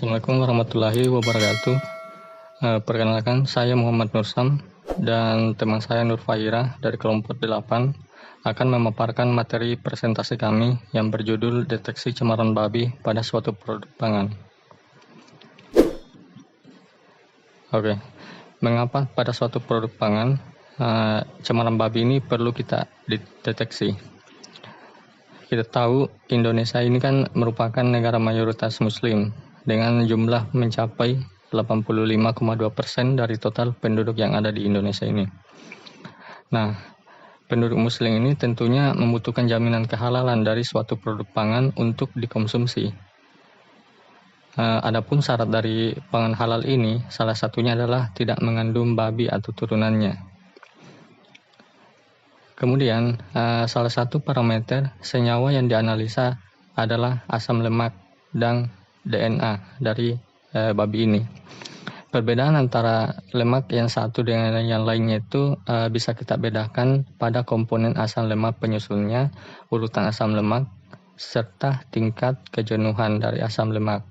Assalamualaikum warahmatullahi wabarakatuh. Perkenalkan, saya Muhammad Nursam dan teman saya Nur Fahira dari kelompok 8 akan memaparkan materi presentasi kami yang berjudul Deteksi Cemaran Babi pada suatu produk pangan. Oke, mengapa pada suatu produk pangan cemaran babi ini perlu kita deteksi? Kita tahu Indonesia ini kan merupakan negara mayoritas Muslim dengan jumlah mencapai 85,2% dari total penduduk yang ada di Indonesia ini. Nah, penduduk Muslim ini tentunya membutuhkan jaminan kehalalan dari suatu produk pangan untuk dikonsumsi. Adapun syarat dari pangan halal ini, salah satunya adalah tidak mengandung babi atau turunannya. Kemudian, salah satu parameter senyawa yang dianalisa adalah asam lemak dan DNA dari babi ini. Perbedaan antara lemak yang satu dengan yang lainnya itu bisa kita bedakan pada komponen asam lemak penyusunnya, urutan asam lemak, serta tingkat kejenuhan dari asam lemak.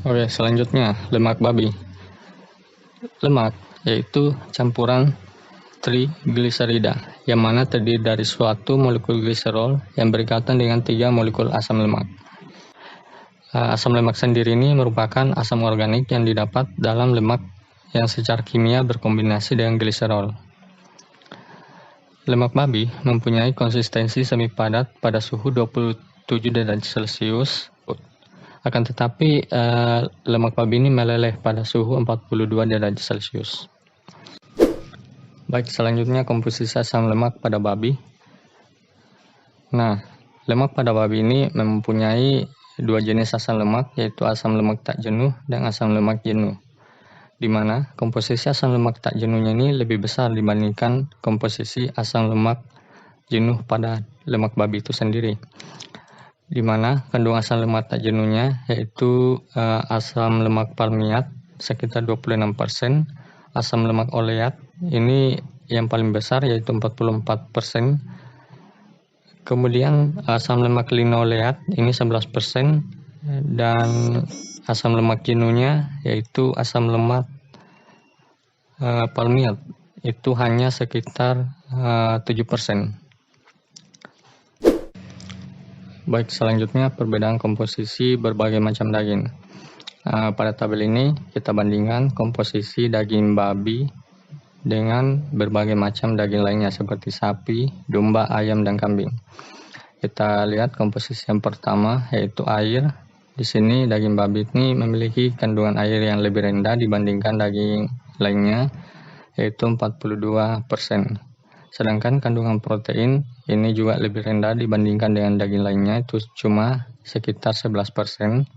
Oke, selanjutnya lemak babi. Lemak yaitu campuran trigliserida yang mana terdiri dari suatu molekul gliserol yang berikatan dengan 3 molekul asam lemak. Asam lemak sendiri ini merupakan asam organik yang didapat dalam lemak yang secara kimia berkombinasi dengan gliserol. Lemak babi mempunyai konsistensi semi padat pada suhu 27 derajat Celcius. Akan tetapi lemak babi ini meleleh pada suhu 42 derajat Celcius. Baik, selanjutnya komposisi asam lemak pada babi. Nah, lemak pada babi ini mempunyai dua jenis asam lemak, yaitu asam lemak tak jenuh dan asam lemak jenuh, di mana komposisi asam lemak tak jenuhnya ini lebih besar dibandingkan komposisi asam lemak jenuh pada lemak babi itu sendiri, di mana kandungan asam lemak tak jenuhnya yaitu asam lemak palmiat sekitar 26%, asam lemak oleat ini yang paling besar yaitu 44%, kemudian asam lemak linoleat ini 11%, dan asam lemak jenuhnya yaitu asam lemak palmiat itu hanya sekitar 7%. Baik, selanjutnya perbedaan komposisi berbagai macam daging. Pada tabel ini kita bandingkan komposisi daging babi dengan berbagai macam daging lainnya seperti sapi, domba, ayam, dan kambing. Kita lihat komposisi yang pertama yaitu air. Di sini daging babi ini memiliki kandungan air yang lebih rendah dibandingkan daging lainnya yaitu 42%. Sedangkan kandungan protein ini juga lebih rendah dibandingkan dengan daging lainnya, itu cuma sekitar 11%.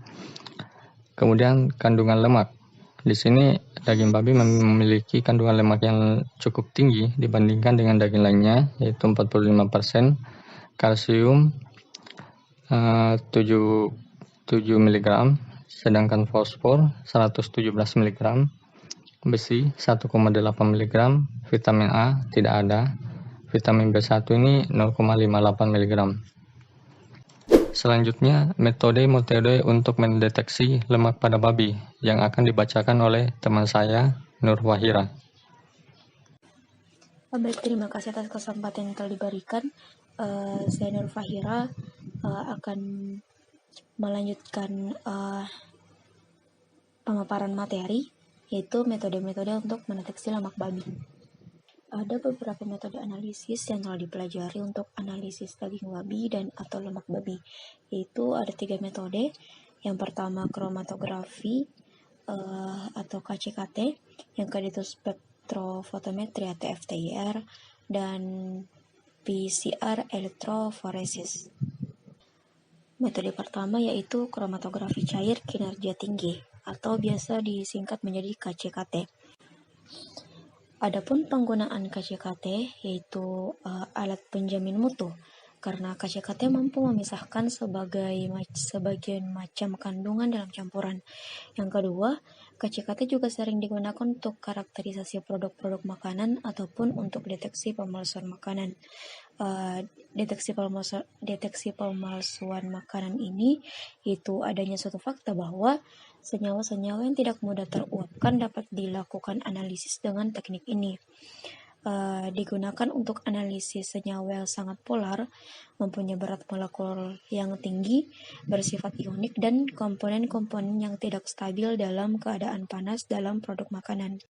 Kemudian kandungan lemak. Di sini daging babi memiliki kandungan lemak yang cukup tinggi dibandingkan dengan daging lainnya yaitu 45%, kalsium 7 mg, sedangkan fosfor 117 mg, besi 1,8 mg, vitamin A tidak ada, vitamin B1 ini 0,58 mg. Selanjutnya, metode untuk mendeteksi lemak pada babi yang akan dibacakan oleh teman saya, Nur Fahira. Baik, terima kasih atas kesempatan yang telah diberikan. Saya Nur Fahira akan melanjutkan pemaparan materi, yaitu metode-metode untuk mendeteksi lemak babi. Ada beberapa metode analisis yang telah dipelajari untuk analisis daging babi dan atau lemak babi, yaitu ada 3 metode. Yang pertama kromatografi atau KCKT, yang kedua itu spektrofotometri atau FTIR, dan PCR elektroforesis. Metode pertama yaitu kromatografi cair kinerja tinggi atau biasa disingkat menjadi KCKT. Adapun penggunaan KCKT yaitu alat penjamin mutu, karena KCKT mampu memisahkan sebagian macam kandungan dalam campuran. Yang kedua, KCKT juga sering digunakan untuk karakterisasi produk-produk makanan ataupun untuk deteksi pemalsuan makanan. Deteksi pemalsuan makanan ini itu adanya suatu fakta bahwa senyawa-senyawa yang tidak mudah teruapkan dapat dilakukan analisis dengan teknik ini. Digunakan untuk analisis senyawa yang sangat polar, mempunyai berat molekul yang tinggi, bersifat ionik, dan komponen-komponen yang tidak stabil dalam keadaan panas dalam produk makanan.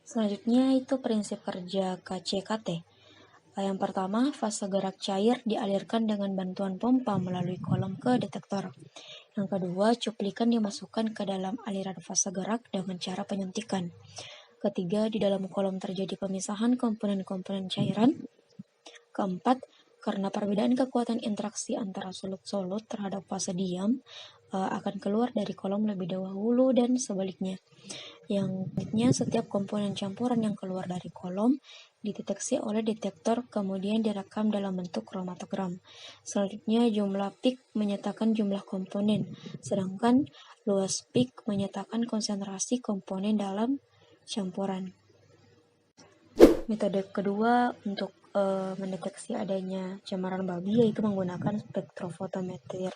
Selanjutnya itu prinsip kerja KCKT. Yang pertama, fase gerak cair dialirkan dengan bantuan pompa melalui kolom ke detektor. Yang kedua, cuplikan dimasukkan ke dalam aliran fase gerak dengan cara penyuntikan. Ketiga, di dalam kolom terjadi pemisahan komponen-komponen cairan. Keempat, karena perbedaan kekuatan interaksi antara solut-solut terhadap fase diam akan keluar dari kolom lebih dahulu dan sebaliknya. Yang selanjutnya, setiap komponen campuran yang keluar dari kolom dideteksi oleh detektor kemudian direkam dalam bentuk kromatogram. Selanjutnya, jumlah peak menyatakan jumlah komponen, sedangkan luas peak menyatakan konsentrasi komponen dalam campuran. Metode kedua untuk mendeteksi adanya cemaran babi yaitu menggunakan spektrofotometri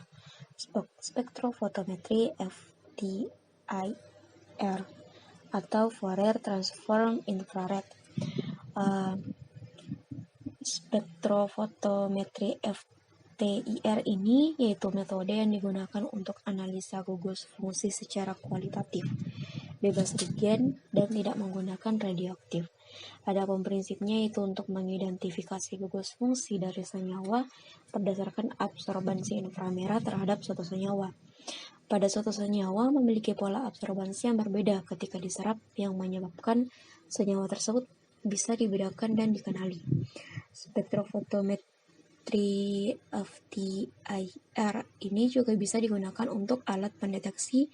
FTIR atau Fourier Transform Infrared. Spektrofotometri FTIR ini yaitu metode yang digunakan untuk analisa gugus fungsi secara kualitatif, bebas regen, dan tidak menggunakan radioaktif. Adapun prinsipnya itu untuk mengidentifikasi gugus fungsi dari senyawa berdasarkan absorbansi inframerah terhadap suatu senyawa. Pada suatu senyawa memiliki pola absorbansi yang berbeda ketika diserap yang menyebabkan senyawa tersebut bisa dibedakan dan dikenali. Spektrofotometri FTIR ini juga bisa digunakan untuk alat pendeteksi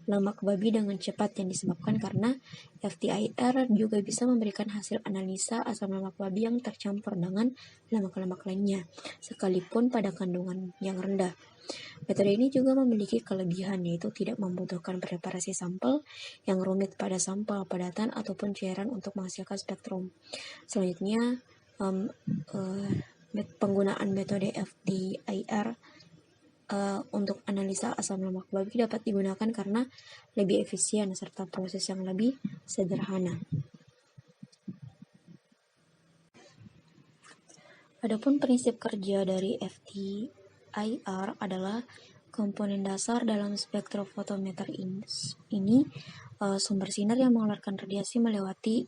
lemak babi dengan cepat yang disebabkan karena FTIR juga bisa memberikan hasil analisa asam lemak babi yang tercampur dengan lemak-lemak lainnya, sekalipun pada kandungan yang rendah. Metode ini juga memiliki kelebihan yaitu tidak membutuhkan preparasi sampel yang rumit pada sampel padatan ataupun cairan untuk menghasilkan spektrum. Selanjutnya, penggunaan metode FTIR untuk analisa asam lemak babi dapat digunakan karena lebih efisien serta proses yang lebih sederhana. Adapun prinsip kerja dari FTIR adalah komponen dasar dalam spektrofotometer ini sumber sinar yang mengeluarkan radiasi melewati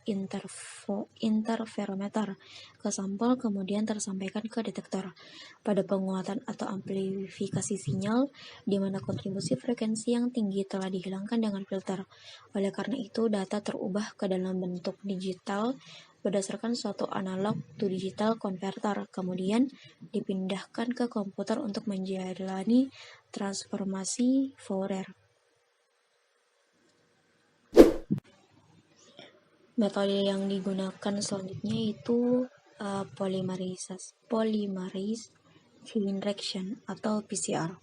interferometer ke sampel kemudian tersampaikan ke detektor. Pada penguatan atau amplifikasi sinyal, di mana kontribusi frekuensi yang tinggi telah dihilangkan dengan filter. Oleh karena itu, data terubah ke dalam bentuk digital berdasarkan suatu analog to digital converter, kemudian dipindahkan ke komputer untuk menjalani transformasi Fourier. Metode yang digunakan selanjutnya itu polymerase chain reaction atau PCR.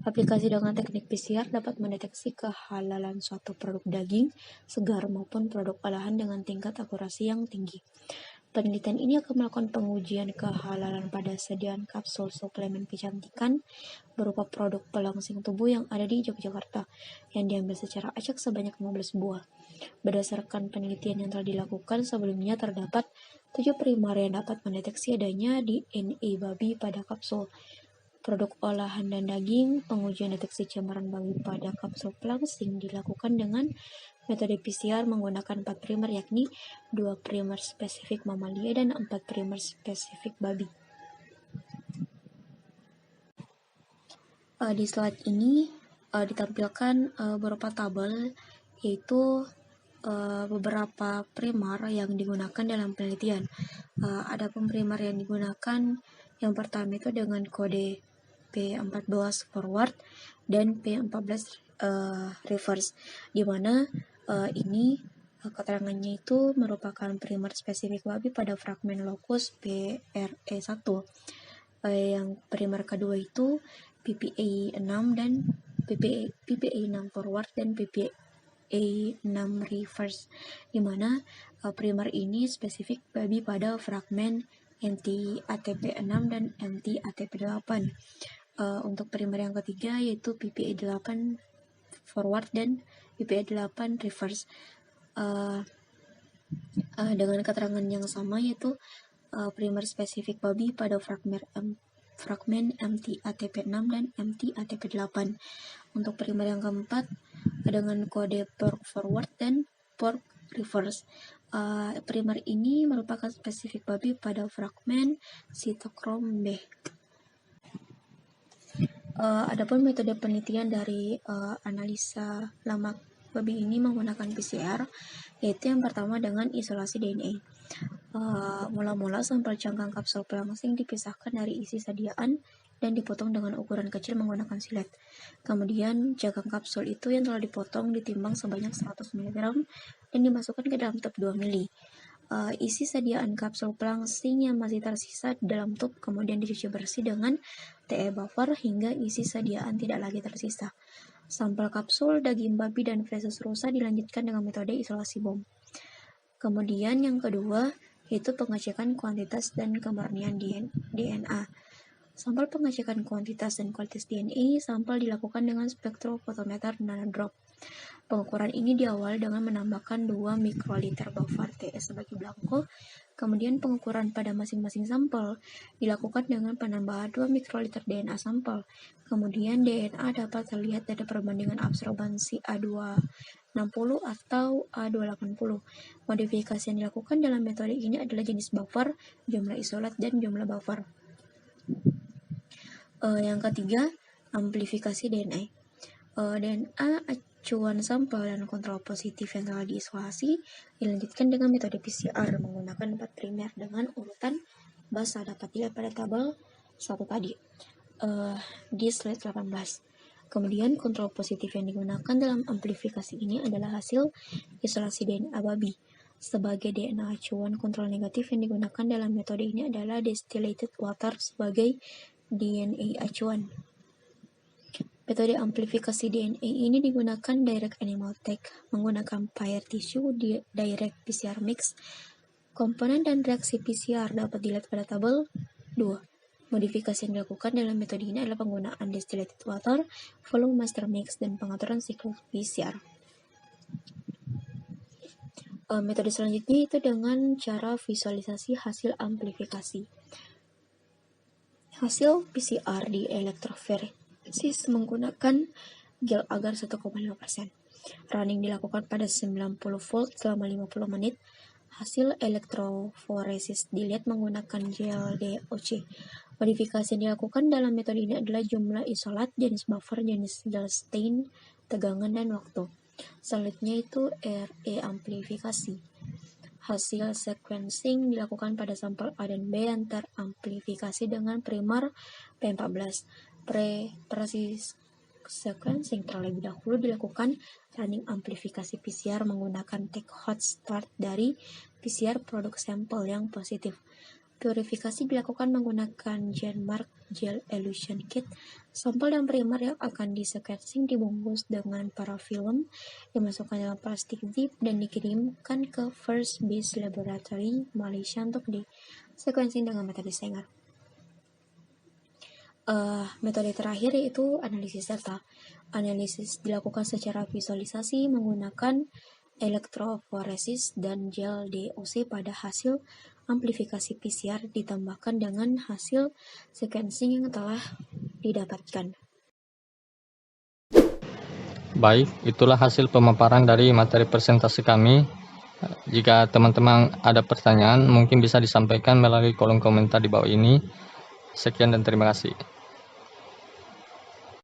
Aplikasi dengan teknik PCR dapat mendeteksi kehalalan suatu produk daging segar maupun produk olahan dengan tingkat akurasi yang tinggi. Penelitian ini akan melakukan pengujian kehalalan pada sediaan kapsul suplemen kecantikan berupa produk pelangsing tubuh yang ada di Yogyakarta yang diambil secara acak sebanyak 15 buah. Berdasarkan penelitian yang telah dilakukan sebelumnya, terdapat 7 primer yang dapat mendeteksi adanya DNA babi pada kapsul produk olahan dan daging. Pengujian deteksi cemaran babi pada kapsul pelangsing dilakukan dengan metode PCR menggunakan 4 primer, yakni 2 primer spesifik mamalia dan 4 primer spesifik babi. Di slide ini ditampilkan beberapa tabel, yaitu beberapa primer yang digunakan dalam penelitian. Ada primer yang digunakan yang pertama itu dengan kode P14 forward dan P14 reverse, di mana ini keterangannya itu merupakan primer spesifik babi pada fragmen lokus PRE1. Yang primer kedua itu PPA6 dan PPA6 forward dan PPA PPA6 reverse, di mana primer ini spesifik babi pada fragmen NT-ATP6 dan NT-ATP8. Untuk primer yang ketiga yaitu PPA8 forward dan PPA8 reverse, dengan keterangan yang sama, yaitu primer spesifik babi pada fragmen MT-ATP6 dan MT-ATP8. Untuk primer yang keempat dengan kode pork forward dan pork reverse. Primer ini merupakan spesifik babi pada fragmen sitokrom B. Adapun metode penelitian dari analisa lemak babi ini menggunakan PCR, yaitu yang pertama dengan isolasi DNA. Mula-mula sampel cangkang kapsul pelangsing dipisahkan dari isi sediaan dan dipotong dengan ukuran kecil menggunakan silet. Kemudian cangkang kapsul itu yang telah dipotong ditimbang sebanyak 100 mg dan dimasukkan ke dalam tub 2 ml. Isi sediaan kapsul pelangsing yang masih tersisa di dalam tub kemudian dicuci bersih dengan TE buffer hingga isi sediaan tidak lagi tersisa. Sampel kapsul, daging babi, dan feses rusa dilanjutkan dengan metode isolasi bom. Kemudian yang kedua yaitu pengecekan kuantitas dan kemurnian DNA. Sampel pengecekan kuantitas dan kualitas DNA sampel dilakukan dengan spektrofotometer nanodrop. Pengukuran ini diawali dengan menambahkan 2 mikroliter buffer TS sebagai blanko. Kemudian pengukuran pada masing-masing sampel dilakukan dengan penambahan 2 mikroliter DNA sampel. Kemudian DNA dapat terlihat dari perbandingan absorbansi A260 atau A280. Modifikasi yang dilakukan dalam metode ini adalah jenis buffer, jumlah isolat, dan jumlah buffer. Yang ketiga, amplifikasi DNA. DNA acuan sampel dan kontrol positif yang telah diisolasi dilanjutkan dengan metode PCR menggunakan 4 primer dengan urutan basa dapat dilihat pada tabel 1 tadi di slide 18. Kemudian kontrol positif yang digunakan dalam amplifikasi ini adalah hasil isolasi DNA babi. Sebagai DNA acuan, kontrol negatif yang digunakan dalam metode ini adalah distilled water sebagai DNA acuan. Metode amplifikasi DNA ini digunakan direct animal tag menggunakan pair tissue direct PCR mix. Komponen dan reaksi PCR dapat dilihat pada tabel 2. Modifikasi yang dilakukan dalam metode ini adalah penggunaan distilled water, volume master mix, dan pengaturan siklus PCR. Metode selanjutnya itu dengan cara visualisasi hasil amplifikasi. Hasil PCR di elektroforesis menggunakan gel agar 1,5%. Running dilakukan pada 90 volt selama 50 menit. Hasil elektroforesis dilihat menggunakan gel DOC. Modifikasi yang dilakukan dalam metode ini adalah jumlah isolat, jenis buffer, jenis gel stain, tegangan, dan waktu. Selanjutnya itu RE amplifikasi. Hasil sequencing dilakukan pada sampel A dan B yang teramplifikasi dengan primer P14. Proses sequencing terlebih dahulu dilakukan running amplifikasi PCR menggunakan take hot start dari PCR produk sampel yang positif. Purifikasi dilakukan menggunakan GenMark Gel Elution Kit. Sampel dan primer yang akan di-sequencing dibungkus dengan parafilm, dimasukkan dalam plastik zip, dan dikirimkan ke First Base Laboratory, Malaysia untuk di-sequencing dengan metode Sanger. Metode terakhir yaitu analisis data. Analisis dilakukan secara visualisasi menggunakan elektroforesis dan gel DOC pada hasil amplifikasi PCR ditambahkan dengan hasil sequencing yang telah didapatkan. Baik, itulah hasil pemaparan dari materi presentasi kami. Jika teman-teman ada pertanyaan, mungkin bisa disampaikan melalui kolom komentar di bawah ini. Sekian dan terima kasih.